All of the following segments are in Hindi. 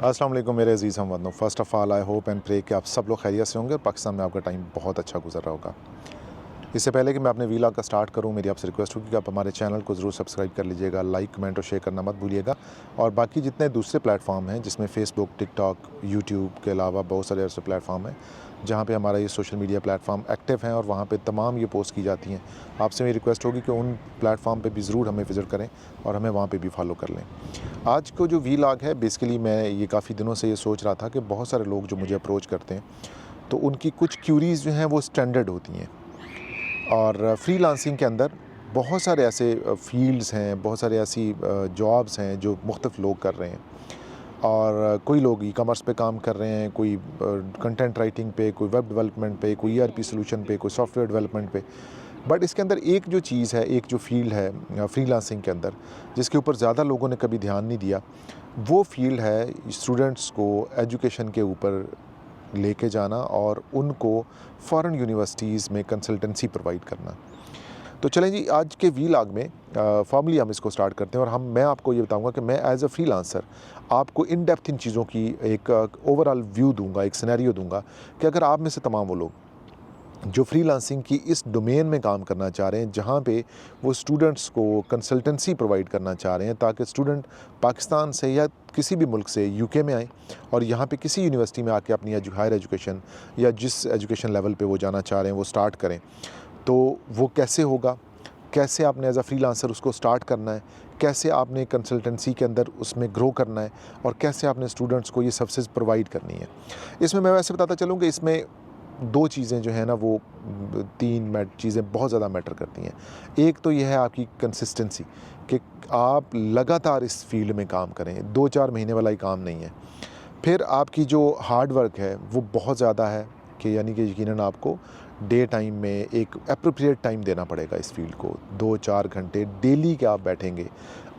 अस्सलाम वालेकुम मेरे अज़ीज़ हमवतनों। First of all I hope and pray कि आप सब लोग खैरियत से होंगे और पाकिस्तान में आपका टाइम बहुत अच्छा गुजर रहा होगा। इससे पहले कि मैं अपने वीलॉग का स्टार्ट करूं, मेरी आपसे रिक्वेस्ट होगी कि आप हमारे चैनल को ज़रूर सब्सक्राइब कर लीजिएगा, लाइक कमेंट और शेयर करना मत भूलिएगा। और बाकी जितने दूसरे प्लेटफॉर्म हैं जिसमें फ़ेसबुक, टिकटॉक, यूट्यूब के अलावा बहुत सारे ऐसे प्लेटफॉर्म हैं जहां पे हमारा ये सोशल मीडिया प्लेटफॉर्म एक्टिव हैं और वहां पे तमाम ये पोस्ट की जाती हैं। आपसे मेरी रिक्वेस्ट होगी कि उन प्लेटफॉर्म पे भी ज़रूर हमें विज़िट करें और हमें वहाँ पे भी फॉलो कर लें। आज को जो वीलॉग है बेसिकली मैं ये काफ़ी दिनों से ये सोच रहा था कि बहुत सारे लोग जो मुझे अप्रोच करते हैं तो उनकी कुछ क्यूरीज़ जो हैं वो स्टैंडर्ड होती हैं और फ्रीलांसिंग के अंदर बहुत सारे ऐसे फ़ील्ड्स हैं, बहुत सारे ऐसी जॉब्स हैं जो मुख्तलिफ़ लोग कर रहे हैं। और कोई लोग ई-कॉमर्स पे काम कर रहे हैं, कोई कंटेंट राइटिंग पे, कोई वेब डेवलपमेंट पे, कोई ईआरपी सॉल्यूशन पे, कोई सॉफ्टवेयर डेवलपमेंट पे। बट इसके अंदर एक जो चीज़ है, एक जो फ़ील्ड है फ्रीलांसिंग के अंदर, जिसके ऊपर ज़्यादा लोगों ने कभी ध्यान नहीं दिया, वो फ़ील्ड है स्टूडेंट्स को एजुकेशन के ऊपर लेके जाना और उनको फ़ॉरेन यूनिवर्सिटीज़ में कंसल्टेंसी प्रोवाइड करना। तो चलें जी, आज के वीलॉग में फॉर्मली हम इसको स्टार्ट करते हैं और मैं आपको ये बताऊंगा कि मैं एज़ अ फ्रीलांसर आपको इन डेप्थ इन चीज़ों की एक ओवरऑल व्यू दूंगा, एक सिनेरियो दूंगा कि अगर आप में से तमाम वो लोग जो फ्रीलांसिंग की इस डोमेन में काम करना चाह रहे हैं, जहाँ पे वो स्टूडेंट्स को कंसल्टेंसी प्रोवाइड करना चाह रहे हैं ताकि स्टूडेंट पाकिस्तान से या किसी भी मुल्क से यूके में आए और यहाँ पे किसी यूनिवर्सिटी में आके अपनी हायर एजुकेशन या जिस एजुकेशन लेवल पे वो जाना चाह रहे हैं वो स्टार्ट करें। तो वो कैसे होगा, कैसे आपने एज़ अ फ्रीलांसर उसको स्टार्ट करना है, कैसे आपने कंसल्टेंसी के अंदर उसमें ग्रो करना है और कैसे आपने स्टूडेंट्स को ये सर्विसेज प्रोवाइड करनी है। इसमें मैं वैसे बताता चलूँ कि इसमें दो चीज़ें जो है ना वो तीन चीज़ें बहुत ज़्यादा मैटर करती हैं। एक तो ये है आपकी कंसिस्टेंसी कि आप लगातार इस फील्ड में काम करें, 2-4 महीने वाला ही काम नहीं है। फिर आपकी जो हार्ड वर्क है वो बहुत ज़्यादा है कि यानी कि यकीनन आपको डे टाइम में एक एप्रोप्रिएट टाइम देना पड़ेगा इस फील्ड को। 2-4 घंटे डेली के आप बैठेंगे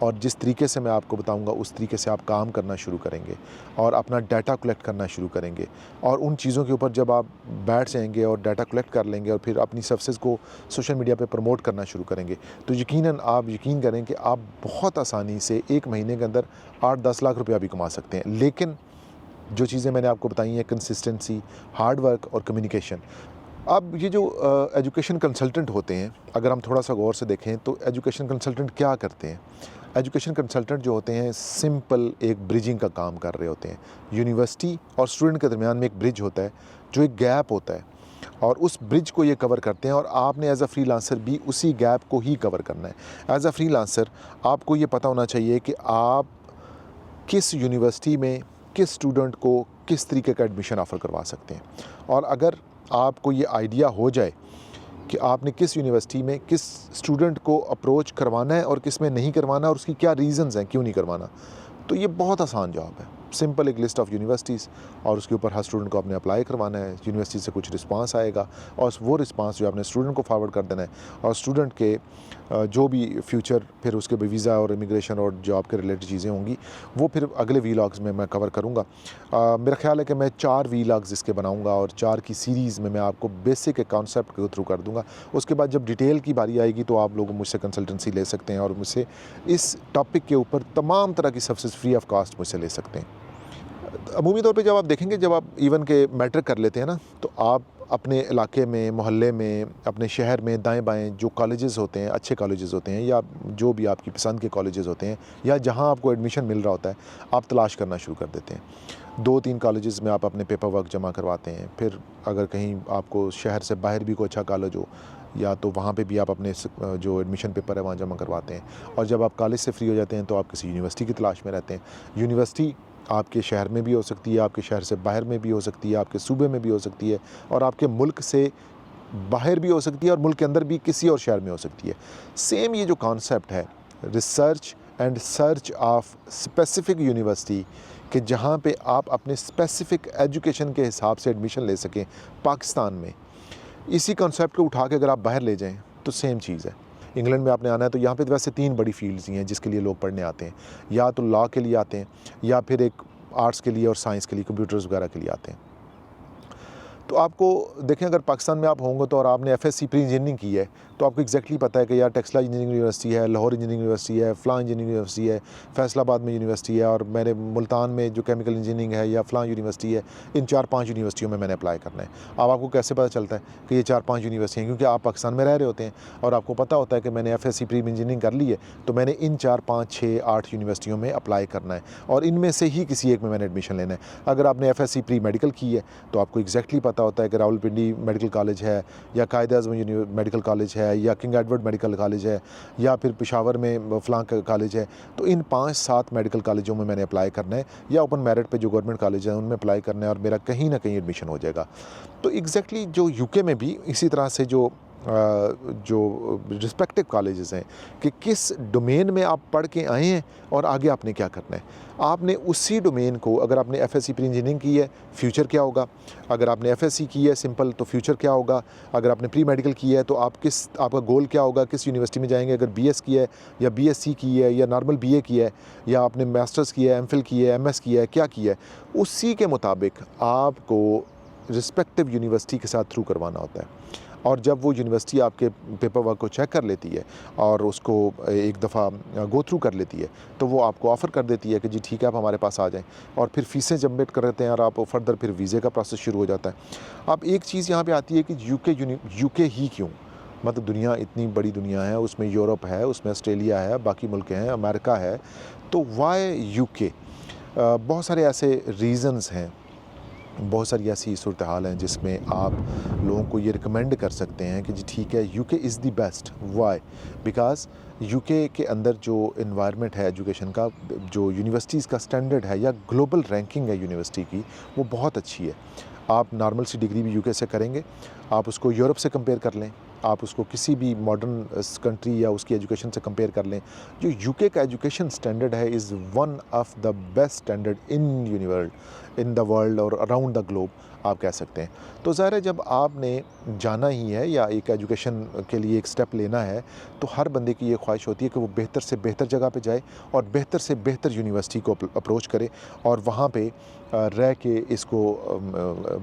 और जिस तरीके से मैं आपको बताऊंगा उस तरीके से आप काम करना शुरू करेंगे और अपना डाटा कलेक्ट करना शुरू करेंगे। और उन चीज़ों के ऊपर जब आप बैठ जाएंगे और डाटा कलेक्ट कर लेंगे और फिर अपनी सर्विसेज को सोशल मीडिया पे प्रमोट करना शुरू करेंगे तो यकीनन आप यकीन करें कि आप बहुत आसानी से 1 महीने के अंदर 8-10 लाख रुपया भी कमा सकते हैं। लेकिन जो चीज़ें मैंने आपको बताई हैं, कंसिस्टेंसी, हार्ड वर्क और कम्युनिकेशन। अब ये जो एजुकेशन कंसल्टेंट होते हैं, अगर हम थोड़ा सा गौर से देखें तो एजुकेशन कंसल्टेंट क्या करते हैं? एजुकेशन कंसल्टेंट जो होते हैं सिंपल एक ब्रिजिंग का काम कर रहे होते हैं। यूनिवर्सिटी और स्टूडेंट के दरमियान में एक ब्रिज होता है, जो एक गैप होता है और उस ब्रिज को ये कवर करते हैं और आपने एज़ अ फ्रीलांसर भी उसी गैप को ही कवर करना है। एज़ अ फ्रीलांसर आपको ये पता होना चाहिए कि आप किस यूनिवर्सिटी में किस स्टूडेंट को किस तरीके का एडमिशन ऑफ़र करवा सकते हैं। और अगर आपको ये आइडिया हो जाए कि आपने किस यूनिवर्सिटी में किस स्टूडेंट को अप्रोच करवाना है और किस में नहीं करवाना और उसकी क्या रीज़न्स हैं क्यों नहीं करवाना, तो ये बहुत आसान जॉब है। सिंपल एक लिस्ट ऑफ यूनिवर्सिटीज़ और उसके ऊपर हर स्टूडेंट को आपने अप्लाई करवाना है। यूनिवर्सिटी से कुछ रिस्पांस आएगा और वो रिस्पांस जो आपने स्टूडेंट को फॉरवर्ड कर देना है और स्टूडेंट के जो भी फ्यूचर फिर उसके वीज़ा और इमिग्रेशन और जॉब के रिलेटेड चीज़ें होंगी वो फिर अगले वीलॉग्स में मैं कवर करूँगा। मेरा ख्याल है कि मैं 4 वीलॉग्स इसके बनाऊँगा और 4 की सीरीज़ में मैं आपको बेसिक एक कॉन्सेप्ट के थ्रू कर दूँगा। उसके बाद जब डिटेल की बारी आएगी तो आप लोग मुझसे कंसल्टेंसी ले सकते हैं और मुझसे इस टॉपिक के ऊपर तमाम तरह की सर्विसेज फ्री ऑफ कॉस्ट मुझसे ले सकते हैं। अमूमी तौर पे जब आप देखेंगे, जब आप इवन के मैटर कर लेते हैं ना, तो आप अपने इलाके में, मोहल्ले में, अपने शहर में दाएँ-बाएँ जो कॉलेजेस होते हैं, अच्छे कॉलेजेस होते हैं या जो भी आपकी पसंद के कॉलेजेस होते हैं या जहाँ आपको एडमिशन मिल रहा होता है, आप तलाश करना शुरू कर देते हैं। 2-3 कॉलेजेस में आप अपने पेपर वर्क जमा करवाते हैं। फिर अगर कहीं आपको शहर से बाहर भी कोई अच्छा कॉलेज हो या तो वहाँ पे भी आप अपने जो एडमिशन पेपर है वहाँ जमा करवाते हैं। और जब आप कॉलेज से फ्री हो जाते हैं तो आप किसी यूनिवर्सिटी की तलाश में रहते हैं। यूनिवर्सिटी आपके शहर में भी हो सकती है, आपके शहर से बाहर में भी हो सकती है, आपके सूबे में भी हो सकती है और आपके मुल्क से बाहर भी हो सकती है और मुल्क के अंदर भी किसी और शहर में हो सकती है। सेम ये जो कॉन्सेप्ट है research and search of specific university कि जहाँ पे आप अपने स्पेसिफिक एजुकेशन के हिसाब से एडमिशन ले सकें पाकिस्तान में, इसी कॉन्सेप्ट को उठा के अगर आप बाहर ले जाएँ तो सेम चीज़ है। इंग्लैंड में आपने आना है तो यहाँ पे तो वैसे 3 बड़ी फील्ड्स ही हैं जिसके लिए लोग पढ़ने आते हैं। या तो लॉ के लिए आते हैं या फिर एक आर्ट्स के लिए और साइंस के लिए, कंप्यूटर्स वगैरह के लिए आते हैं। तो आपको देखें, अगर पाकिस्तान में आप होंगे तो और आपने एफएससी प्री इंजीनियरिंग की है तो आपको एग्जैक्टली पता है कि यार टेक्सला इंजीनियरिंग यूनिवर्सिटी है, लाहौर इंजीनियरिंग यूनिवर्सिटी है, फ़लाँ इंजीनियरिंग यूनिवर्सिटी है, फैसलाबाद में यूनिवर्सिटी है, और मैंने मुल्तान में जो केमिकल इंजीनियरिंग है या फ़लाँ यूनिवर्सिटी है, इन 4-5 यूनिवर्सिटियों में मैंने अप्लाई करना है। अब आपको कैसे पता चलता है कि ये 4-5 यूनिवर्सिटी हैं? क्योंकि आप पाकिस्तान में रह रहे होते हैं और आपको पता होता है कि मैंने एफएससी प्री इंजीनियरिंग कर ली है, तो मैंने इन 4-5-6-8 यूनिवर्सिटियों में अप्लाई करना है और इनमें से ही किसी एक में मैंने एडमिशन लेना है। अगर आपने एफएससी प्री मेडिकल की है तो आपको एग्जैक्टली पता होता है कि रावलपिंडी मेडिकल कॉलेज है या कायद-ए-आज़म मेडिकल कॉलेज है या किंग एडवर्ड मेडिकल कॉलेज है या फिर पेशावर में फ़लाँ कॉलेज है। तो इन 5-7 मेडिकल कॉलेजों में मैंने अप्लाई करना है या ओपन मेरिट पे जो गवर्नमेंट कॉलेज है उनमें अप्लाई करना है और मेरा कहीं ना कहीं एडमिशन हो जाएगा। तो एग्जैक्टली जो यूके में भी इसी तरह से जो रिस्पेक्टिव कॉलेजेस हैं कि किस डोमेन में आप पढ़ के आए हैं और आगे आपने क्या करना है। आपने उसी डोमेन को, अगर आपने एफएससी प्री इंजीनियरिंग की है, फ्यूचर क्या होगा? अगर आपने एफएससी की है सिंपल तो फ्यूचर क्या होगा? अगर आपने प्री मेडिकल की है तो आपका गोल क्या होगा? किस यूनिवर्सिटी में जाएंगे? अगर बीएस की है या बीएससी की है या नॉर्मल बीए की है या आपने मास्टर्स किया है, एमफिल की है, एमएस किया है, क्या किया है, उसी के मुताबिक आपको रिस्पेक्टिव यूनिवर्सिटी के साथ थ्रू करवाना होता है। और जब वो यूनिवर्सिटी आपके पेपर वर्क को चेक कर लेती है और उसको एक दफ़ा गो थ्रू कर लेती है तो वो आपको ऑफ़र कर देती है कि जी ठीक है आप हमारे पास आ जाएं, और फिर फ़ीसें सबमिट करते हैं और आप फर्दर फिर वीज़े का प्रोसेस शुरू हो जाता है। अब एक चीज़ यहाँ पे आती है कि यूके ही क्यों? मतलब दुनिया इतनी बड़ी दुनिया है, उसमें यूरोप है, उसमें ऑस्ट्रेलिया है, बाकी मुल्क हैं, अमेरिका है, तो वाई यूके? बहुत सारे ऐसे रीज़न्स हैं, बहुत सारी ऐसी सूरत हाल हैं जिसमें आप लोगों को ये रिकमेंड कर सकते हैं कि जी ठीक है UK is the best. Why? Because UK के अंदर जो इन्वायरमेंट है एजुकेशन का, जो यूनिवर्सिटीज़ का स्टैंडर्ड है या ग्लोबल रैंकिंग है यूनिवर्सिटी की, वो बहुत अच्छी है। आप नॉर्मल सी डिग्री भी यूके से करेंगे, आप उसको यूरोप से कंपेयर कर लें, आप उसको किसी भी मॉडर्न कंट्री या उसकी एजुकेशन से कंपेयर कर लें, जो यूके का एजुकेशन स्टैंडर्ड है is one of the best standard in the world और अराउंड द ग्लोब आप कह सकते हैं। तो ज़ाहिर है जब आपने जाना ही है या एक एजुकेशन के लिए एक स्टेप लेना है तो हर बंदे की ये ख्वाहिश होती है कि वो बेहतर से बेहतर जगह पे जाए और बेहतर से बेहतर यूनिवर्सिटी को अप्रोच करे और वहाँ पे रह के इसको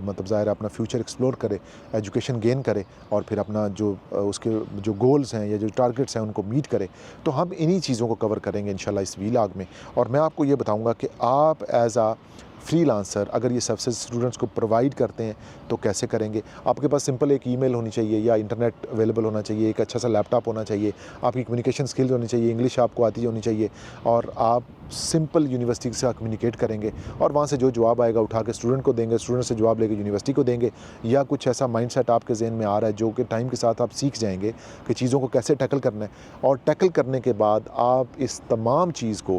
मतलब ज़ाहिर अपना फ्यूचर एक्सप्लोर करे, एजुकेशन गेन करे और फिर अपना जो उसके जो गोल्स हैं या जो टारगेट्स हैं उनको मीट करे। तो हम इन्हीं चीज़ों को कवर करेंगे इंशाल्लाह इस वीलॉग में, और मैं आपको ये बताऊंगा कि आप एज आ फ्रीलांसर अगर ये सर्विसेज स्टूडेंट्स को प्रोवाइड करते हैं तो कैसे करेंगे। आपके पास सिंपल एक ईमेल होनी चाहिए या इंटरनेट अवेलेबल होना चाहिए, एक अच्छा सा लैपटॉप होना चाहिए, आपकी कम्युनिकेशन स्किल्स होनी चाहिए, इंग्लिश आपको आती होनी चाहिए, और आप सिंपल यूनिवर्सिटी के साथ कम्युनिकेट करेंगे और वहाँ से जो जवाब आएगा उठा के स्टूडेंट को देंगे, स्टूडेंट से जवाब लेके यूनिवर्सिटी को देंगे, या कुछ ऐसा माइंडसेट आपके जहन में आ रहा है जो कि टाइम के साथ आप सीख जाएंगे कि चीज़ों को कैसे टैकल करना है, और टैकल करने के बाद आप इस तमाम चीज़ को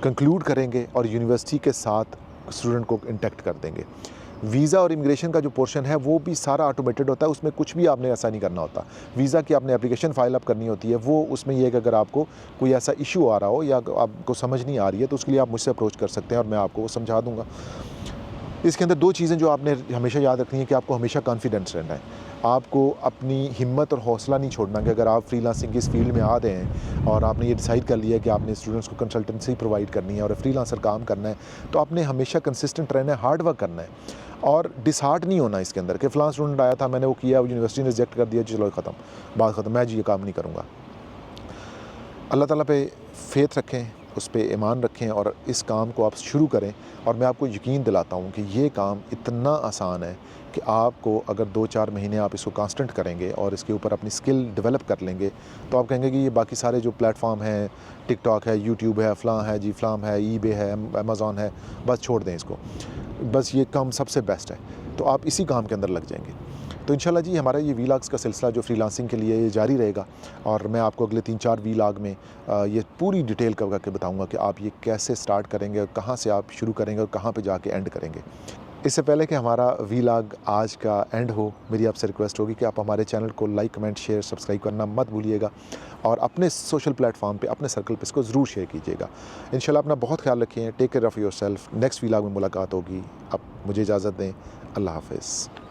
कंक्लूड करेंगे और यूनिवर्सिटी के साथ स्टूडेंट को इंटैक्ट कर देंगे। वीज़ा और इमिग्रेशन का जो पोर्शन है वो भी सारा ऑटोमेटेड होता है, उसमें कुछ भी आपने ऐसा नहीं करना होता। वीज़ा की आपने एप्लीकेशन फ़ाइल अप करनी होती है, वो उसमें यह है कि अगर आपको कोई ऐसा इशू आ रहा हो या आपको समझ नहीं आ रही है तो उसके लिए आप मुझसे अप्रोच कर सकते हैं और मैं आपको समझा दूँगा। इसके अंदर दो चीज़ें जो आपने हमेशा याद रखनी है कि आपको हमेशा कॉन्फिडेंस रहना है, आपको अपनी हिम्मत और हौसला नहीं छोड़ना कि अगर आप फ्रीलांसिंग की इस फील्ड में आ गए हैं और आपने ये डिसाइड कर लिया है कि आपने स्टूडेंट्स को कंसल्टेंसी प्रोवाइड करनी है और फ्रीलांसर काम करना है, तो आपने हमेशा कंसिस्टेंट रहना है, हार्ड वर्क करना है और डिसहार्ट नहीं होना इसके अंदर कि फ़लाँ स्टूडेंट आया था, मैंने वो किया, यूनिवर्सिटी ने रिजेक्ट कर दिया, चलो ख़त्म, बात ख़त्म, मैं जी ये काम नहीं करूँगा। अल्लाह ताला पे फ़ेथ रखें, उस पे ईमान रखें और इस काम को आप शुरू करें, और मैं आपको यकीन दिलाता हूँ कि ये काम इतना आसान है कि आपको अगर 2-4 महीने आप इसको कांस्टेंट करेंगे और इसके ऊपर अपनी स्किल डेवलप कर लेंगे तो आप कहेंगे कि ये बाकी सारे जो प्लेटफॉर्म हैं, टिकटॉक है, यूट्यूब है, फ़लाँ है जी फ़लाँ है, ईबे है, अमेज़ॉन है, बस छोड़ दें इसको, बस ये काम सबसे बेस्ट है, तो आप इसी काम के अंदर लग जाएंगे। तो इंशाल्लाह जी हमारा ये वीलॉग्स का सिलसिला जो फ्रीलांसिंग के लिए ये जारी रहेगा, और मैं आपको अगले 3-4 वीलॉग में ये पूरी डिटेल करके बताऊंगा कि आप ये कैसे स्टार्ट करेंगे और कहाँ से आप शुरू करेंगे और कहाँ पे जाके एंड करेंगे। इससे पहले कि हमारा वीलॉग आज का एंड हो, मेरी आपसे रिक्वेस्ट होगी कि आप हमारे चैनल को लाइक, कमेंट, शेयर, सब्सक्राइब करना मत भूलिएगा, और अपने सोशल प्लेटफॉर्म पे, अपने सर्कल पे इसको ज़रूर शेयर कीजिएगा। इंशाल्लाह अपना बहुत ख्याल रखिए, take care of yourself. Next vlog में मुलाकात होगी, अब मुझे इजाज़त दें, अल्लाह हाफ़िज़।